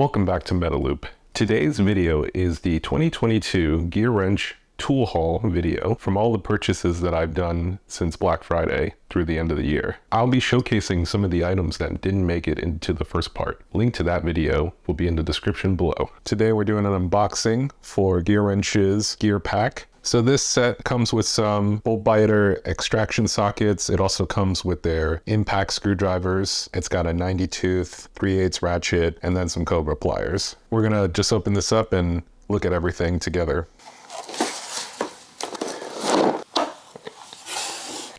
Welcome back to Metaloop. Today's video is the 2022 Gearwrench tool haul video from all the purchases that I've done since Black Friday through the end of the year. I'll be showcasing some of the items that didn't make it into the first part. Link to that video will be in the description below. Today we're doing an unboxing for Gearwrench's GEARPACK. So this set comes with some bolt biter extraction sockets. It also comes with their impact screwdrivers. It's got a 90 tooth, 3/8 ratchet, and then some Cobra pliers. We're gonna just open this up and look at everything together.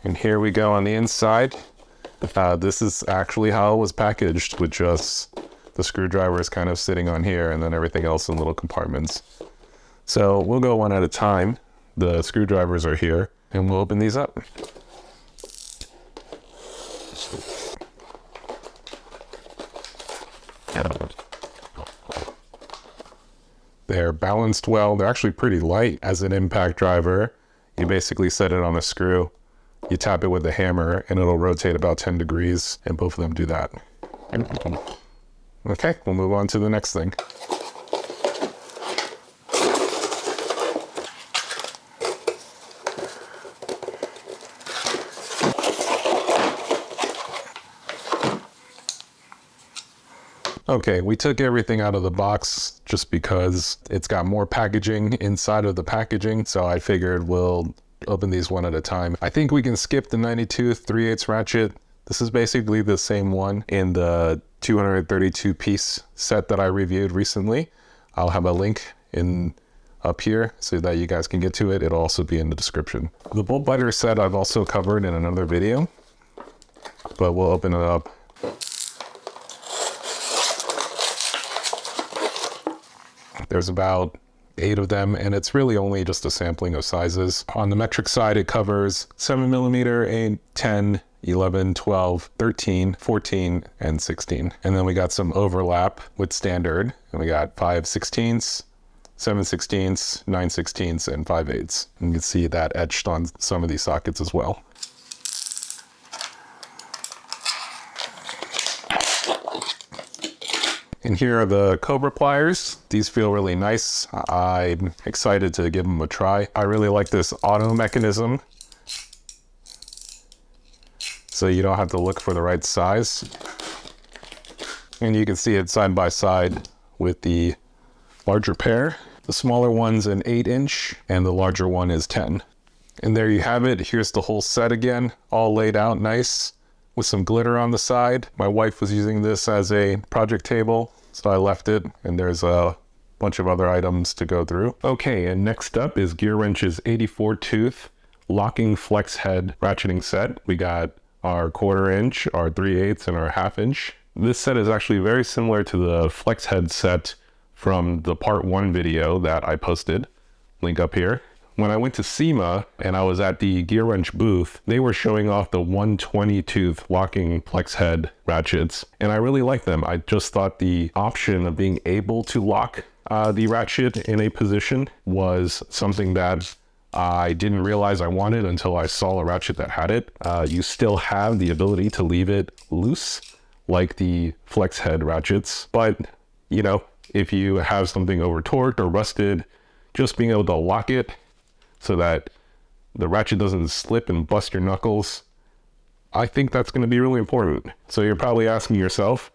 And here we go on the inside. This is actually how it was packaged, with just the screwdrivers kind of sitting on here and then everything else in little compartments. So we'll go one at a time. The screwdrivers are here, and we'll open these up. They're balanced well. They're actually pretty light as an impact driver. You basically set it on a screw, you tap it with a hammer, and it'll rotate about 10 degrees, and both of them do that. Okay, we'll move on to the next thing. Okay, we took everything out of the box just because it's got more packaging inside of the packaging, so I figured we'll open these one at a time. I think we can skip the 90 tooth 3/8 ratchet. This is basically the same one in the 232 piece set that I reviewed recently. I'll have a link up here so that you guys can get to it. It'll also be in the description. The bolt biter set I've also covered in another video, but we'll open it up. There's about 8 of them, and it's really only just a sampling of sizes. On the metric side, it covers 7mm, 8, 10, 11, 12, 13, 14, and 16. And then we got some overlap with standard, and we got 5/16, 7/16, 9/16, and 5/8. And you can see that etched on some of these sockets as well. And here are the Cobra pliers. These feel really nice. I'm excited to give them a try. I really like this auto mechanism, so you don't have to look for the right size. And you can see it side by side with the larger pair. The smaller one's an 8-inch and the larger one is 10. And there you have it. Here's the whole set again, all laid out nice, with some glitter on the side. My wife was using this as a project table, so I left it, and there's a bunch of other items to go through. Okay, and next up is Gearwrench's 84 tooth locking flex head ratcheting set. We got our 1/4 inch, our 3/8, and our 1/2 inch. This set is actually very similar to the flex head set from the part 1 video that I posted, link up here. When I went to SEMA and I was at the Gearwrench booth, they were showing off the 120 tooth locking flex head ratchets, and I really liked them. I just thought the option of being able to lock the ratchet in a position was something that I didn't realize I wanted until I saw a ratchet that had it. You still have the ability to leave it loose like the flex head ratchets, but you know, if you have something over torqued or rusted, just being able to lock it so that the ratchet doesn't slip and bust your knuckles, I think that's going to be really important. So you're probably asking yourself,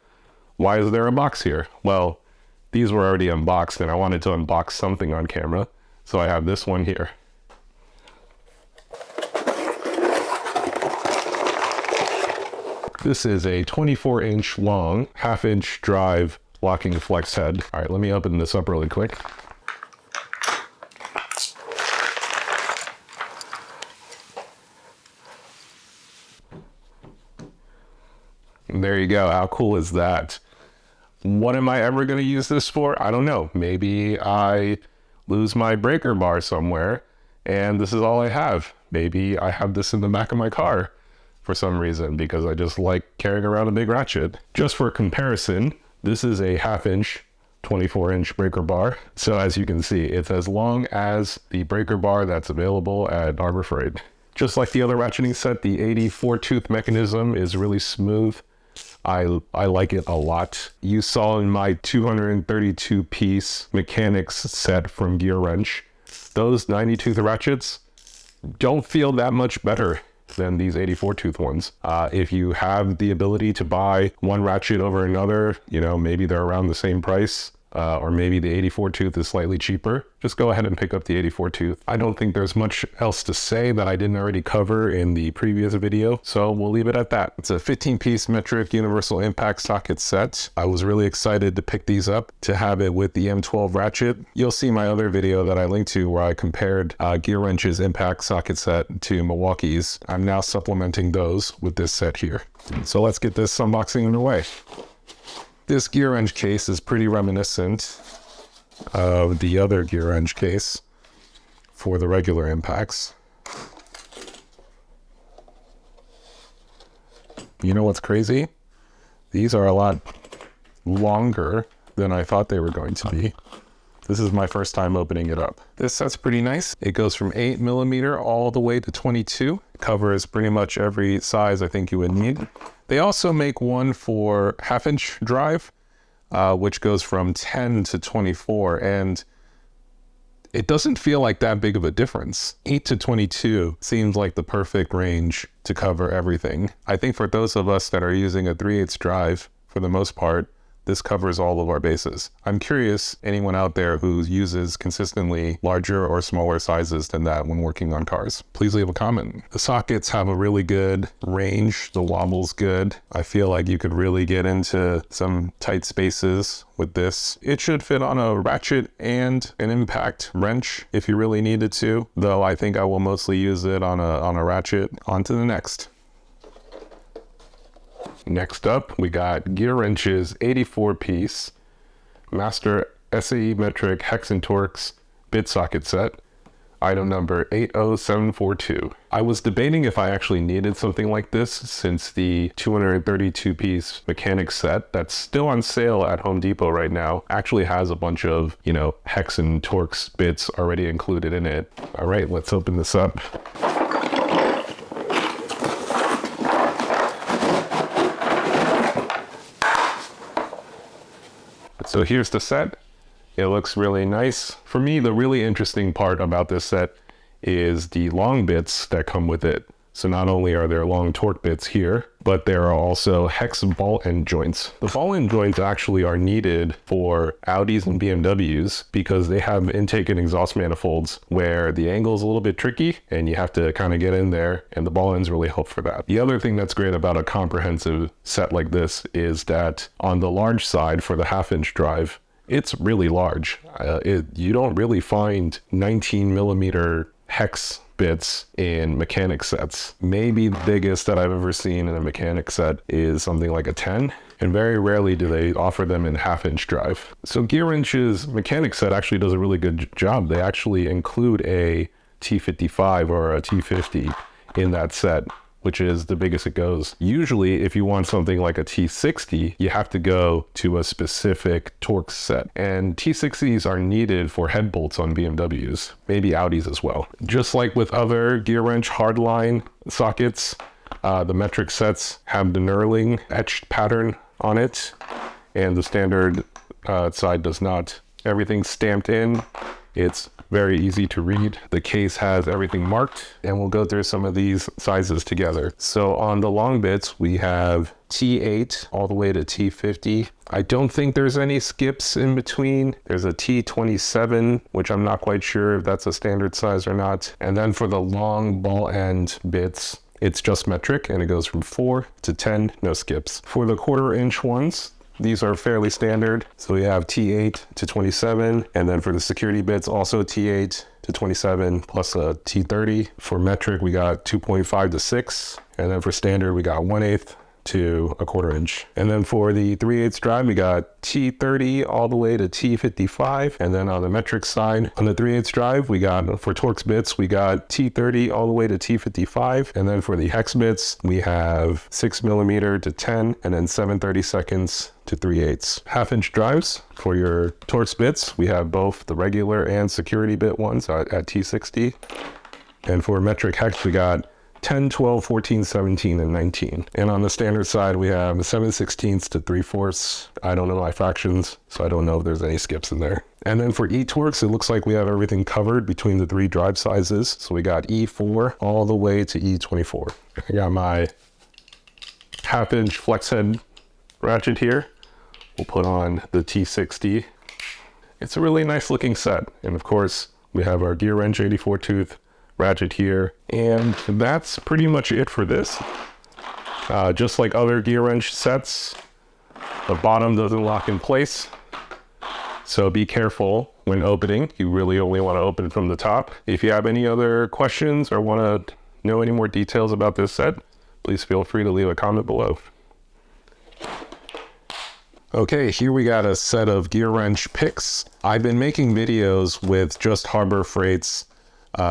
why is there a box here? Well, these were already unboxed, and I wanted to unbox something on camera, so I have this one here. This is a 24-inch long, 1/2 inch drive locking flex head. All right, let me open this up really quick. There you go. How cool is that? What am I ever going to use this for? I don't know. Maybe I lose my breaker bar somewhere and this is all I have. Maybe I have this in the back of my car for some reason because I just like carrying around a big ratchet. Just for comparison, this is a 1/2 inch, 24-inch breaker bar. So as you can see, it's as long as the breaker bar that's available at Harbor Freight. Just like the other ratcheting set, the 84 tooth mechanism is really smooth. I like it a lot. You saw in my 232 piece mechanics set from Gearwrench, those 90 tooth ratchets don't feel that much better than these 84 tooth ones. If you have the ability to buy one ratchet over another, you know, maybe they're around the same price, or maybe the 84 tooth is slightly cheaper, just go ahead and pick up the 84 tooth. I don't think there's much else to say that I didn't already cover in the previous video, so we'll leave it at that. It's a 15 piece metric universal impact socket set. I was really excited to pick these up, to have it with the M12 ratchet. You'll see my other video that I linked to where I compared Gearwrench's impact socket set to Milwaukee's. I'm now supplementing those with this set here. So let's get this unboxing underway. This Gearwrench case is pretty reminiscent of the other Gearwrench case for the regular impacts. You know what's crazy? These are a lot longer than I thought they were going to be. This is my first time opening it up. This set's pretty nice. It goes from 8mm all the way to 22. It covers pretty much every size I think you would need. They also make one for 1/2 inch drive, which goes from 10 to 24, and it doesn't feel like that big of a difference. 8 to 22 seems like the perfect range to cover everything. I think for those of us that are using a 3/8 drive, for the most part, this covers all of our bases. I'm curious, anyone out there who uses consistently larger or smaller sizes than that when working on cars, please leave a comment. The sockets have a really good range. The wobble's good. I feel like you could really get into some tight spaces with this. It should fit on a ratchet and an impact wrench if you really needed to, though I think I will mostly use it on a ratchet. On to the next. Next up, we got Gearwrench's 84 piece Master ASE Metric Hex and Torx bit socket set, item number 80742. I was debating if I actually needed something like this, since the 232 piece mechanic set that's still on sale at Home Depot right now actually has a bunch of, you know, Hex and Torx bits already included in it. All right, let's open this up. So here's the set. It looks really nice. For me, the really interesting part about this set is the long bits that come with it. So not only are there long torque bits here, but there are also hex ball end joints. The ball end joints actually are needed for Audis and BMWs because they have intake and exhaust manifolds where the angle is a little bit tricky and you have to kind of get in there, and the ball ends really help for that. The other thing that's great about a comprehensive set like this is that on the large side for the 1/2 inch drive, it's really large. You don't really find 19mm hex bits in mechanic sets. Maybe the biggest that I've ever seen in a mechanic set is something like a 10, and very rarely do they offer them in 1/2 inch drive. So Gearwrench's mechanic set actually does a really good job. They actually include a T55 or a T50 in that set, which is the biggest it goes. Usually, if you want something like a T60, you have to go to a specific Torx set. And T60s are needed for head bolts on BMWs, maybe Audis as well. Just like with other Gearwrench hardline sockets, the metric sets have the knurling etched pattern on it, and the standard side does not. Everything's stamped in. It's very easy to read. The case has everything marked, and we'll go through some of these sizes together. So on the long bits, we have T8 all the way to T50. I don't think there's any skips in between. There's a T27, which I'm not quite sure if that's a standard size or not. And then for the long ball end bits, it's just metric, and it goes from 4 to 10, no skips. For the 1/4 inch ones, these are fairly standard. So we have T8 to 27, and then for the security bits, also T8 to 27 plus a T30. For metric, we got 2.5 to 6, and then for standard, we got 1/8 to a 1/4 inch. And then for the 3/8 drive, we got T30 all the way to T55. And then on the metric side, on the 3/8 drive, we got, for Torx bits, we got T30 all the way to T55. And then for the hex bits, we have 6mm to 10, and then 7/32 to 3/8. 1/2 inch drives. For your Torx bits, we have both the regular and security bit ones at T60. And for metric hex, we got 10, 12, 14, 17, and 19. And on the standard side, we have 7/16 to 3/4. I don't know my fractions, so I don't know if there's any skips in there. And then for E-Torx, it looks like we have everything covered between the 3 drive sizes. So we got E4 all the way to E24. I got my 1/2-inch flex head ratchet here. We'll put on the T60. It's a really nice looking set. And of course, we have our Gearwrench 84 tooth ratchet here. And that's pretty much it for this. Just like other Gearwrench sets, the bottom doesn't lock in place. So be careful when opening. You really only want to open from the top. If you have any other questions or want to know any more details about this set, please feel free to leave a comment below. Okay, here we got a set of Gearwrench picks. I've been making videos with just Harbor Freight's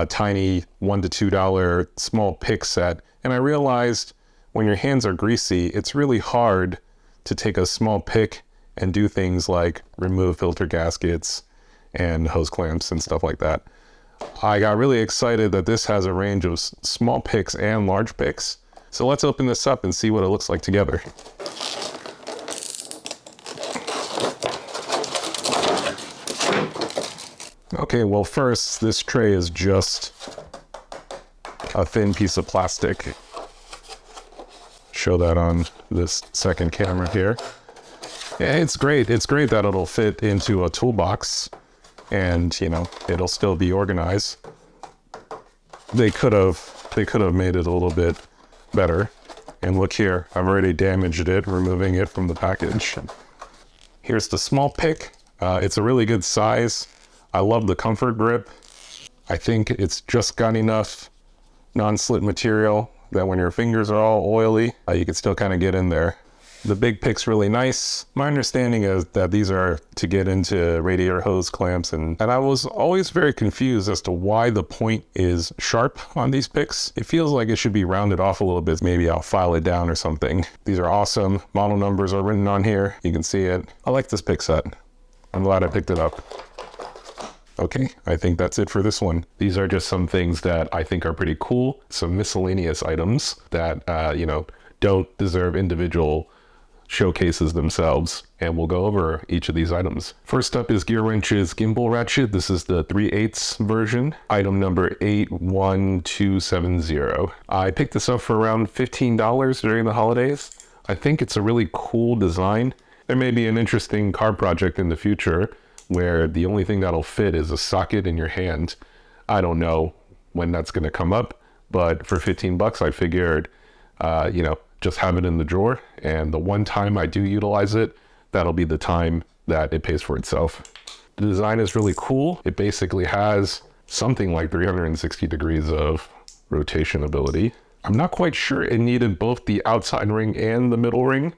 tiny $1 to $2 small pick set, and I realized when your hands are greasy, it's really hard to take a small pick and do things like remove filter gaskets and hose clamps and stuff like that. I got really excited that this has a range of small picks and large picks. So let's open this up and see what it looks like together. Okay, well first, this tray is just a thin piece of plastic. Show that on this second camera here. Yeah, it's great. It's great that it'll fit into a toolbox and, you know, it'll still be organized. They could have made it a little bit better. And look here, I've already damaged it, removing it from the package. Here's the small pick. It's a really good size. I love the comfort grip. I think it's just got enough non-slit material that when your fingers are all oily, you can still kind of get in there. The big pick's really nice. My understanding is that these are to get into radiator hose clamps, and I was always very confused as to why the point is sharp on these picks. It feels like it should be rounded off a little bit. Maybe I'll file it down or something. These are awesome. Model numbers are written on here. You can see it. I like this pick set. I'm glad I picked it up. Okay, I think that's it for this one. These are just some things that I think are pretty cool. Some miscellaneous items that, you know, don't deserve individual showcases themselves, and we'll go over each of these items. First up is Gearwrench's gimbal ratchet. This is the 3/8 version, item number 81270. I picked this up for around $15 during the holidays. I think it's a really cool design. There may be an interesting car project in the future where the only thing that'll fit is a socket in your hand. I don't know when that's going to come up, but for 15 bucks, I figured, you know, just have it in the drawer, and the one time I do utilize it, that'll be the time that it pays for itself. The design is really cool. It basically has something like 360 degrees of rotation ability. I'm not quite sure it needed both the outside ring and the middle ring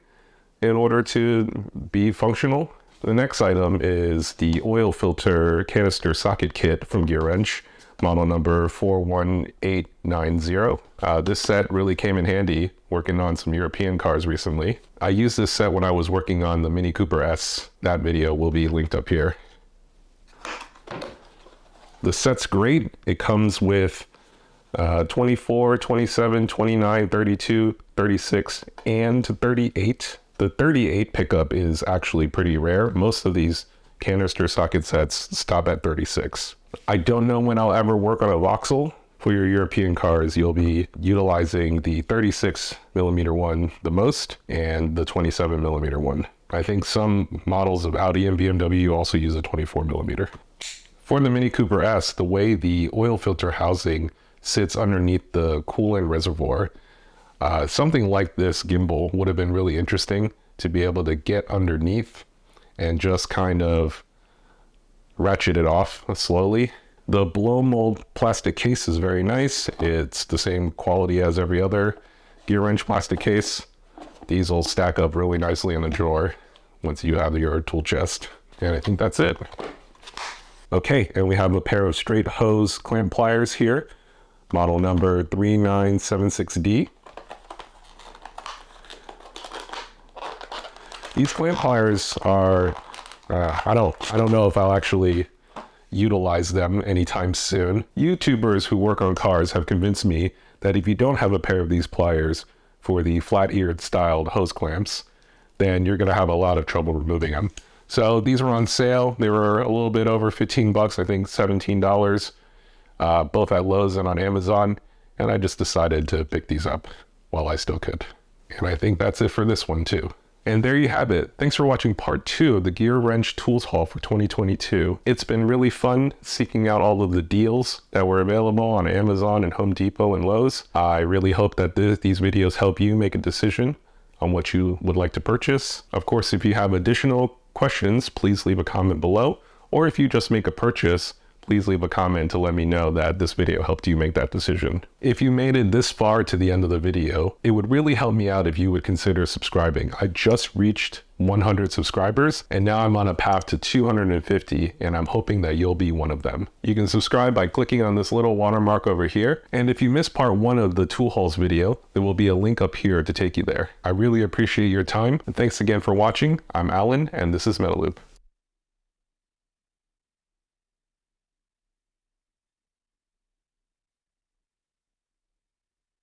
in order to be functional. The next item is the oil filter canister socket kit from Gearwrench, model number 41890. This set really came in handy working on some European cars recently. I used this set when I was working on the Mini Cooper S. That video will be linked up here. The set's great. It comes with 24, 27, 29, 32, 36, and 38. The 38 pickup is actually pretty rare. Most of these canister socket sets stop at 36. I don't know when I'll ever work on a voxel. For your European cars, you'll be utilizing the 36mm one the most and the 27mm one. I think some models of Audi and BMW also use a 24mm. For the Mini Cooper S, the way the oil filter housing sits underneath the coolant reservoir, something like this gimbal would have been really interesting to be able to get underneath and just kind of ratchet it off slowly. The blow mold plastic case is very nice. It's the same quality as every other Gearwrench plastic case. These will stack up really nicely in the drawer once you have your tool chest. And I think that's it. Okay, and we have a pair of straight hose clamp pliers here, model number 3976D. These clamp pliers are, I don't know if I'll actually utilize them anytime soon. YouTubers who work on cars have convinced me that if you don't have a pair of these pliers for the flat-eared styled hose clamps, then you're going to have a lot of trouble removing them. So these were on sale. They were a little bit over 15 bucks, I think $17, both at Lowe's and on Amazon. And I just decided to pick these up while I still could. And I think that's it for this one too. And there you have it. Thanks for watching part 2 of the Gearwrench Tools Haul for 2022. It's been really fun seeking out all of the deals that were available on Amazon and Home Depot and Lowe's. I really hope that these videos help you make a decision on what you would like to purchase. Of course, if you have additional questions, please leave a comment below. Or if you just make a purchase, please leave a comment to let me know that this video helped you make that decision. If you made it this far to the end of the video, it would really help me out if you would consider subscribing. I just reached 100 subscribers and now I'm on a path to 250 and I'm hoping that you'll be one of them. You can subscribe by clicking on this little watermark over here. And if you missed part 1 of the tool hauls video, there will be a link up here to take you there. I really appreciate your time and thanks again for watching. I'm Alan and this is Metaloop.